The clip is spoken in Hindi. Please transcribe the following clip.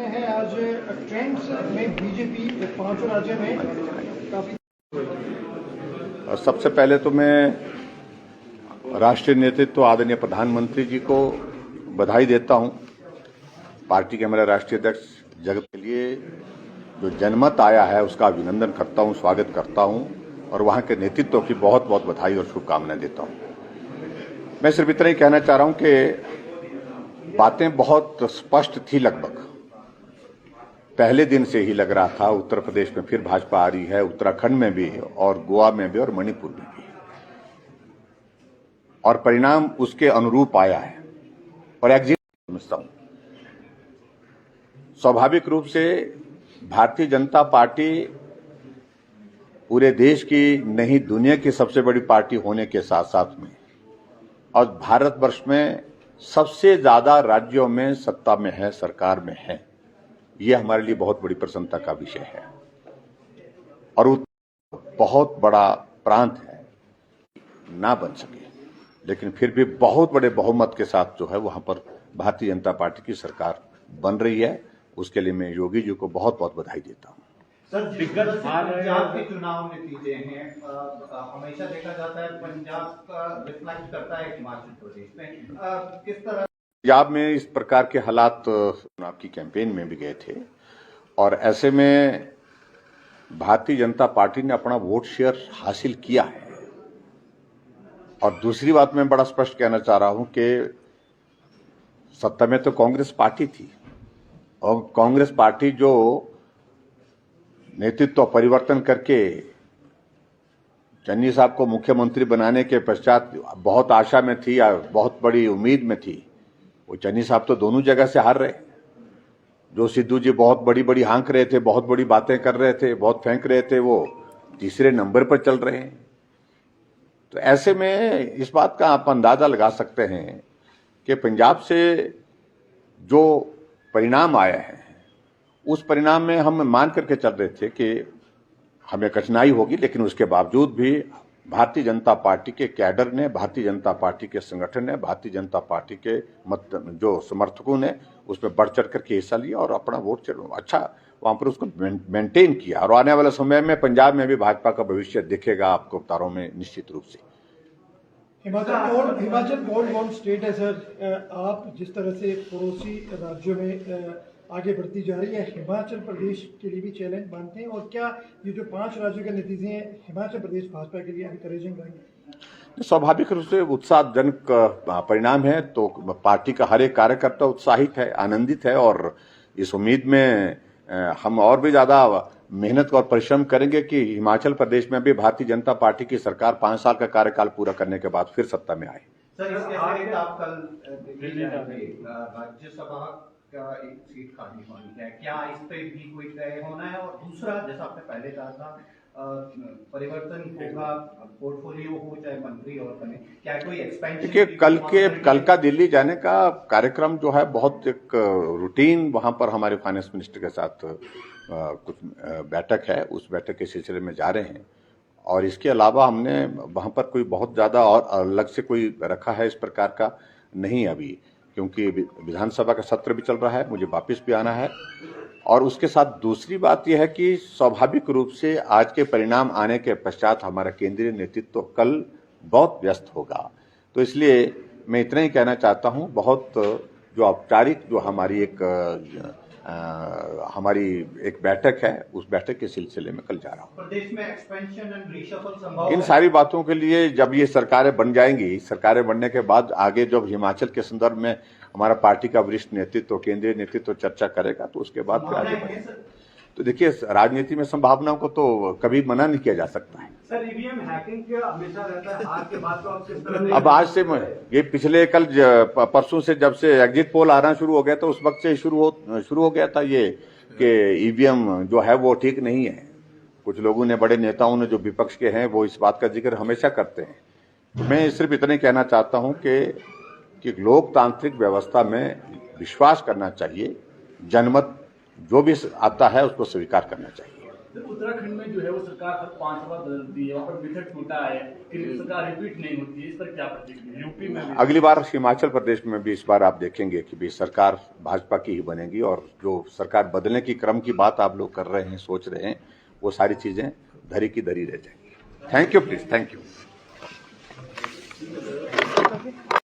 में है आज ट्रेंड्स में बीजेपी 5 राज्य में काफी। सबसे पहले तो मैं राष्ट्रीय नेतृत्व आदरणीय प्रधानमंत्री जी को बधाई देता हूं। पार्टी के हमारे राष्ट्रीय अध्यक्ष जगत के लिए जो जनमत आया है उसका अभिनंदन करता हूं, स्वागत करता हूं और वहां के नेतृत्व की बहुत बहुत बधाई और शुभकामनाएं देता हूं। मैं सिर्फ इतना ही कहना चाह रहा हूं कि बातें बहुत स्पष्ट थी। लगभग पहले दिन से ही लग रहा था उत्तर प्रदेश में फिर भाजपा आ रही है, उत्तराखंड में भी और गोवा में भी और मणिपुर में भी, और परिणाम उसके अनुरूप आया है। और एग्जिट समझता हूं स्वाभाविक रूप से भारतीय जनता पार्टी पूरे देश की नहीं दुनिया की सबसे बड़ी पार्टी होने के साथ साथ में और भारतवर्ष में सबसे ज्यादा राज्यों में सत्ता में है, सरकार में है। यह हमारे लिए बहुत बड़ी प्रसन्नता का विषय है और बहुत बड़ा प्रांत है, ना बन सके लेकिन फिर भी बहुत बड़े बहुमत के साथ जो है वहां पर भारतीय जनता पार्टी की सरकार बन रही है। उसके लिए मैं योगी जी को बहुत बहुत बधाई देता हूं। सर, पंजाब के चुनाव नतीजे हैं, हमेशा देखा जाता है पंजाब का रिफ्लेक्ट करता है हिमाचल प्रदेश में, किस तरह पंजाब में इस प्रकार के हालात चुनाव की कैंपेन में भी गए थे और ऐसे में भारतीय जनता पार्टी ने अपना वोट शेयर हासिल किया है। और दूसरी बात मैं बड़ा स्पष्ट कहना चाह रहा हूं कि सत्ता में तो कांग्रेस पार्टी थी और कांग्रेस पार्टी जो नेतृत्व परिवर्तन करके चन्नी साहब को मुख्यमंत्री बनाने के पश्चात बहुत आशा में थी, बहुत बड़ी उम्मीद में थी। वो चन्नी साहब तो दोनों जगह से हार रहे। जो सिद्धू जी बहुत बड़ी बड़ी हाँक रहे थे, बहुत बड़ी बातें कर रहे थे, बहुत फेंक रहे थे, वो तीसरे नंबर पर चल रहे हैं। तो ऐसे में इस बात का आप अंदाजा लगा सकते हैं कि पंजाब से जो परिणाम आया है उस परिणाम में हम मान करके चल रहे थे कि हमें कठिनाई होगी, लेकिन उसके बावजूद भी भारतीय जनता पार्टी के कैडर ने, भारतीय जनता पार्टी के संगठन ने, भारतीय जनता पार्टी के जो समर्थकों ने उसमें बढ़ चढ़ करके हिस्सा लिया और अपना वोट अच्छा वहां पर उसको मेंटेन किया। और आने वाले समय में पंजाब में भी भाजपा का भविष्य दिखेगा आपको अवतारों में निश्चित रूप से। हिमाचल बोल्ड स्टेट है सर, आप जिस तरह से पड़ोसी राज्यों में आगे बढ़ती जा रही है, हिमाचल प्रदेश के लिए भी चैलेंज मानते हैं? और क्या ये जो 5 राज्यों के नतीजे हैं हिमाचल प्रदेश भाजपा के लिए एनकरेजिंग रहेंगे? स्वाभाविक रूप से उत्साहजनक परिणाम है। तो पार्टी का हर एक कार्यकर्ता उत्साहित है, आनंदित है और इस उम्मीद में हम और भी ज्यादा मेहनत और परिश्रम करेंगे कि हिमाचल प्रदेश में भी भारतीय जनता पार्टी की सरकार 5 साल का कार्यकाल पूरा करने के बाद फिर सत्ता में आए। सर, इसके अतिरिक्त आप कल राज्यसभा का एक सीट खाली होनी है, क्या इस पे भी कोई तय होना है? और दूसरा, जैसा आपने पहले कहा था, परिवर्तन होगा, पोर्टफोलियो हो चाहे मंत्री और बने, क्या कोई एक्सपेंशन? देखिए, कल का दिल्ली जाने का कार्यक्रम जो है बहुत एक रूटीन, वहां पर हमारे फाइनेंस मिनिस्टर के साथ कुछ बैठक है, उस बैठक के सिलसिले में जा रहे हैं। और इसके अलावा हमने वहां पर कोई बहुत ज्यादा और अलग से कोई रखा है इस प्रकार का नहीं अभी, क्योंकि विधानसभा का सत्र भी चल रहा है, मुझे वापस भी आना है। और उसके साथ दूसरी बात यह है कि स्वाभाविक रूप से आज के परिणाम आने के पश्चात हमारा केंद्रीय नेतृत्व कल बहुत व्यस्त होगा। तो इसलिए मैं इतना ही कहना चाहता हूं, बहुत जो औपचारिक जो हमारी एक बैठक है, उस बैठक के सिलसिले में कल जा रहा हूं। प्रदेश में एक्सपेंशन एंड रीशफल संभव? इन सारी बातों के लिए जब ये सरकारें बन जाएंगी, सरकारें बनने के बाद आगे जब हिमाचल के संदर्भ में हमारा पार्टी का वरिष्ठ नेतृत्व, केंद्रीय नेतृत्व चर्चा करेगा तो उसके बाद फिर आगे बढ़ेगा। तो देखिए, राजनीति में संभावनाओं को तो कभी मना नहीं किया जा सकता है। सर, ईवीएम हैकिंग क्या हमेशा रहता है, आज के बाद तो आप किस तरह? अब आज से ये पिछले कल परसों से जब से एग्जिट पोल आना शुरू हो गया तो उस वक्त से शुरू हो गया था ये कि ईवीएम जो है वो ठीक नहीं है। कुछ लोगों ने, बड़े नेताओं ने जो विपक्ष के हैं, वो इस बात का जिक्र हमेशा करते हैं। तो मैं सिर्फ इतना कहना चाहता हूं कि लोकतांत्रिक व्यवस्था में विश्वास करना चाहिए, जनमत जो भी आता है उसको स्वीकार करना चाहिए। जब उत्तराखंड में जो है वो सरकार हर 5 बार बदलती है, वहाँ पर बिखर टूटा है, फिर सरकार रिपीट नहीं होती है, इस पर क्या प्रतिक्रिया? यूपी में भी अगली बार हिमाचल प्रदेश में भी इस बार आप देखेंगे कि भी सरकार भाजपा की ही बनेगी, और जो सरकार बदलने की क्रम की बात आप लोग कर रहे हैं, सोच रहे हैं, वो सारी चीजें धरी की धरी रह जाएंगी। Thank you please, thank you.